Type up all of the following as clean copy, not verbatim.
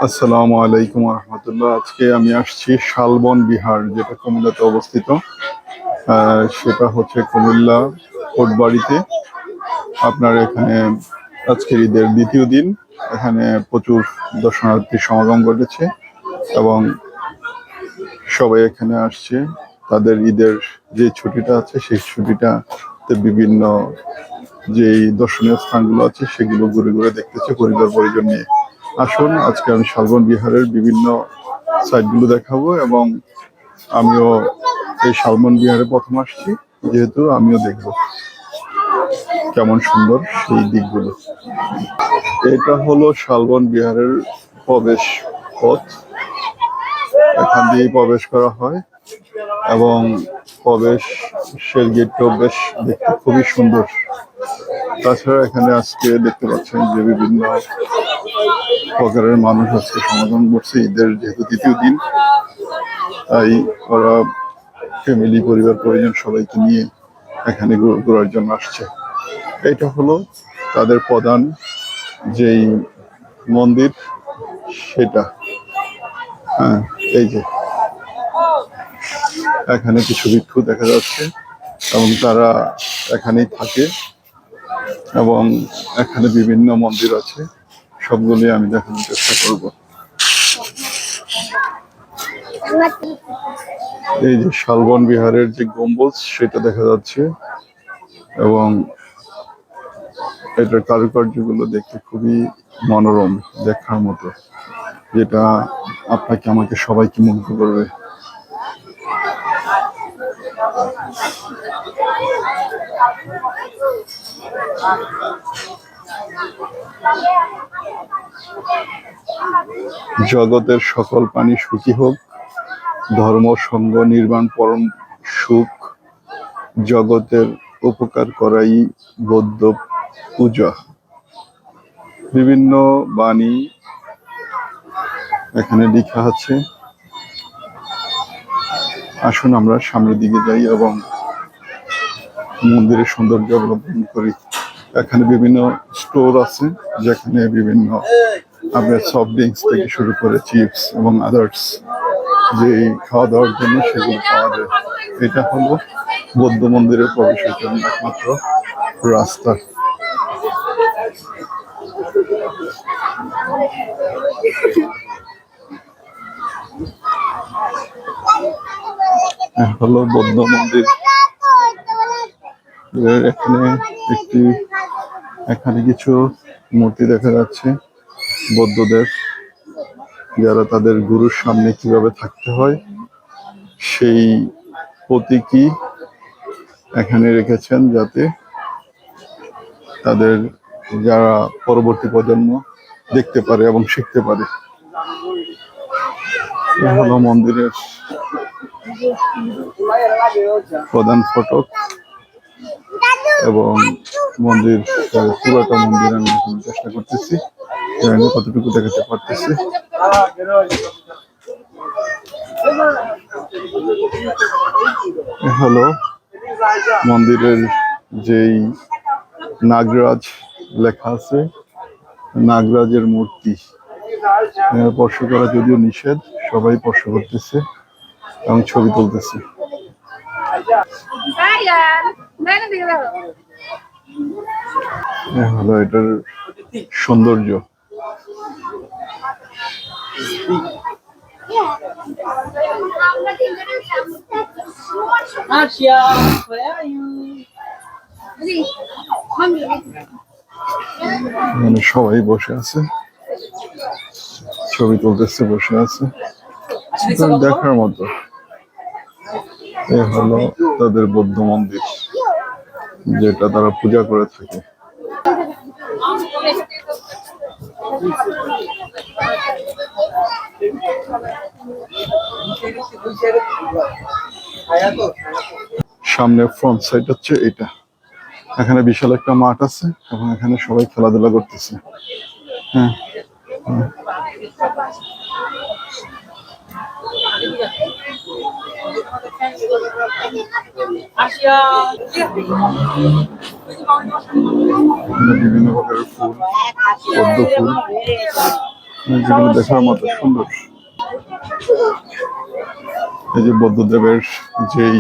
আসসালামু আলাইকুম রহমতুল্লাহ। আজকে আমি আসছি শালবন বিহার, যেটা কুমিল্লাতে অবস্থিত। সেটা হচ্ছে কুমিল্লা কোটবাড়িতে। আপনার এখানে আজকের ঈদের দ্বিতীয় দিন এখানে প্রচুর দর্শনার্থী সমাগম ঘটেছে এবং সবাই এখানে আসছে তাদের ঈদের যে ছুটিটা আছে সেই ছুটিটাতে বিভিন্ন যেই দর্শনীয় স্থানগুলো আছে সেগুলো ঘুরে ঘুরে দেখতেছে পরিবার পরিজন নিয়ে। আসুন আজকে আমি শালবন বিহারের বিভিন্ন সাইটগুলো দেখাবো এবং আমিও এই শালবন বিহারে প্রথম আসছি, যেহেতু আমিও দেখবো কেমন সুন্দর সেই দিকগুলো। এটা হলো শালবন বিহারের প্রবেশ পথ, এখান দিয়েই প্রবেশ করা হয় এবং প্রবেশের গেটটাও বেশ দেখতে খুবই সুন্দর। তাছাড়া এখানে আজকে দেখতে পাচ্ছেন যে বিভিন্ন প্রকারের মানুষ আজকে সমাগম করছে ঈদের যেহেতু দ্বিতীয় দিন, তাই ওরা ফ্যামিলি পরিবার পরিজন সবাইকে নিয়ে এখানে ঘোরার জন্য আসছে। এটা হলো তাদের প্রধান যেই মন্দির সেটা। হ্যাঁ, এই যে এখানে কিছু ভিক্ষু দেখা যাচ্ছে এবং তারা এখানেই থাকে এবং এখানে বিভিন্ন মন্দির আছে, সবগুলি আমি দেখানোর চেষ্টা করব। এই যে শালবন বিহারের যে গম্বুজ সেটা দেখা যাচ্ছে এবং এটার কারুকার্যগুলো দেখতে খুবই মনোরম, দেখার মতো, যেটা আপনাকে আমাকে সবাইকে মুগ্ধ করবে। জগতের সকল প্রাণী সুখী হোক, ধর্ম সঙ্গ নির্বাণ পরম সুখ, জগতের উপকার করাই বৌদ্ধ পূজা। বিভিন্ন বাণী এখানে লেখা আছে। আসুন আমরা সামনের দিকে যাই এবং মন্দিরের সৌন্দর্য অবলম্বন করি। এখানে বিভিন্ন স্টোর আছে, যেখানে বিভিন্ন আপনার সফট ড্রিঙ্কস থেকে শুরু করে চিপস এবং আদার্স যে খাওয়া দাওয়ার জন্য সেগুলো পাওয়া যায়। এটা হলো বৌদ্ধ মন্দিরের প্রবেশের জন্য একমাত্র রাস্তা। হলো বৌদ্ধ মন্দির। এখানে কিছু মূর্তি দেখা যাচ্ছে বৌদ্ধদের, যারা তাদের গুরুর সামনে কিভাবে থাকতে হয় সেই প্রতীকী এখানে রেখেছেন, যাতে তাদের যারা পরবর্তী প্রজন্ম দেখতে পারে এবং শিখতে পারে। এ হলো মন্দিরের প্রধান ফটক এবং মন্দির পুরোটা মন্দির আমি দেখানোর চেষ্টা করতেছি, কতটুকু দেখাতে পারতেছি। হলো মন্দিরের যেই নাগরাজ লেখা আছে, নাগরাজের মূর্তি স্পর্শ করা যদিও নিষেধ, সবাই স্পর্শ করতেছে এবং ছবি তুলতেছে। হলো এটার সৌন্দর্য। এখানে সবাই বসে আছে, ছবি তুলতেছে, বসে আছে, দেখার মতো। এ হলো তাদের বৌদ্ধ মন্দির, যেটা তারা পূজা করে থাকে। সামনে ফ্রন্ট সাইড হচ্ছে এটা। এখানে বিশাল একটা মাঠ আছে এবং এখানে সবাই খেলাধুলা করতেছে। হ্যাঁ, এখানে বিভিন্ন প্রকারের ফুল, পদ্ম ফুল, যেগুলো দেখার মতো সুন্দর। এই যে বুদ্ধদেবের যেই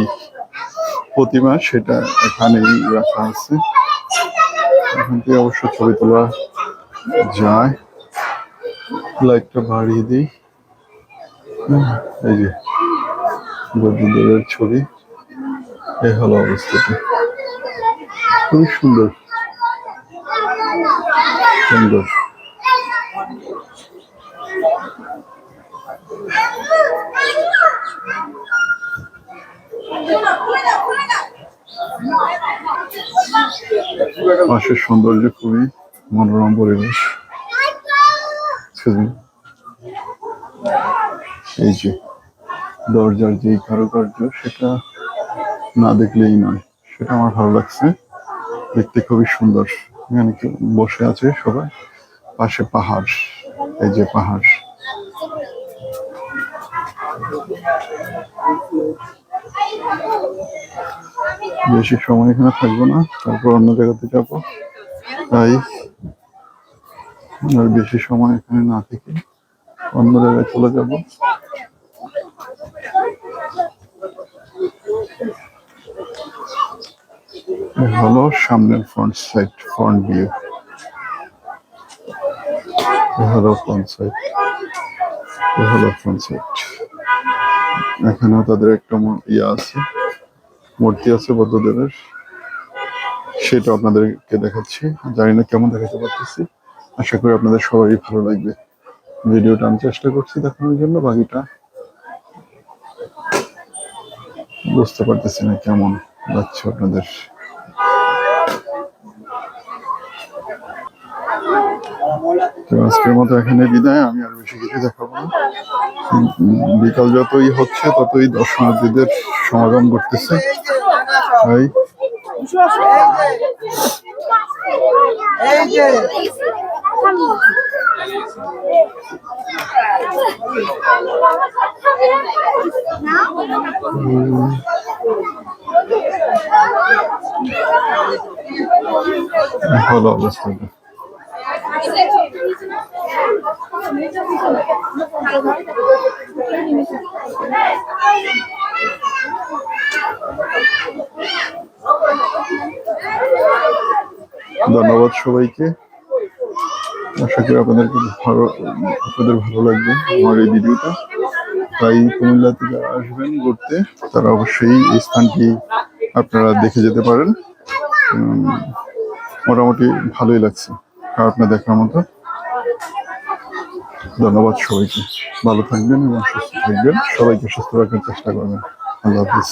প্রতিমা সেটা এখানেই রাখা আছে। এখান থেকে অবশ্য ছবি তোলা যায়। লাইটটা বাড়িয়ে দিই। এই যে বুদ্ধদেবের ছবি, এই হলো অবস্থাটা। খুবই সুন্দর সুন্দর। পাশের সৌন্দর্য খুবই মনোরম পরিবেশ। এই যে দরজার যে কারুকার্য সেটা না দেখলেই নয়, সেটা আমার ভালো লাগছে। দেখতে খুবই সুন্দর। এখানে বসে আছে সবাই, পাশে পাহাড়, এই যে পাহাড়। বেশি সময় এখানে থাকবো না, তারপর অন্য জায়গাতে যাবো। তাই আর বেশি সময় এখানে না থেকে অন্য জায়গায় চলে যাব। হলো সামনের ফ্রন্ট সাইড, ফ্রন্ট ভিউ। হলো ফ্রন্ট সাইড, হলো ফ্রন্ট সাইড। এখানেও তাদের একটা আছে, মূর্তি আছে বুদ্ধদেবের, সেটা আপনাদেরকে দেখাচ্ছি। জানি না কেমন দেখাতে পারতেছি, আশা করি আপনাদের সবারই ভালো লাগবে। ভিডিওটা আমি চেষ্টা করছি দেখানোর জন্য, বাকিটা বুঝতে পারতেছি না কেমন লাগছে আপনাদের। তো আজকের মতো এখানে বিদায়, আমি আর বেশি কিছু দেখাবো না। বিকাল যতই হচ্ছে ততই দর্শনার্থীদের সমাগম করতেছে। তাই ভালো অবস্থা। ধন্যবাদ সবাইকে। আশা করি আপনাদের ভালো লাগবে আমার এই ভিডিওটা। তাই কুমিল্লা থেকে আসবেন ঘুরতে, তারা অবশ্যই এই স্থানটি আপনারা দেখে যেতে পারেন। মোটামুটি ভালোই লাগছে, আপনার দেখার মতো। ধন্যবাদ সবাইকে, ভালো থাকবেন এবং সুস্থ থাকবেন। সবাইকে সুস্থ রাখার চেষ্টা করবেন। আল্লাহ হাফিজ।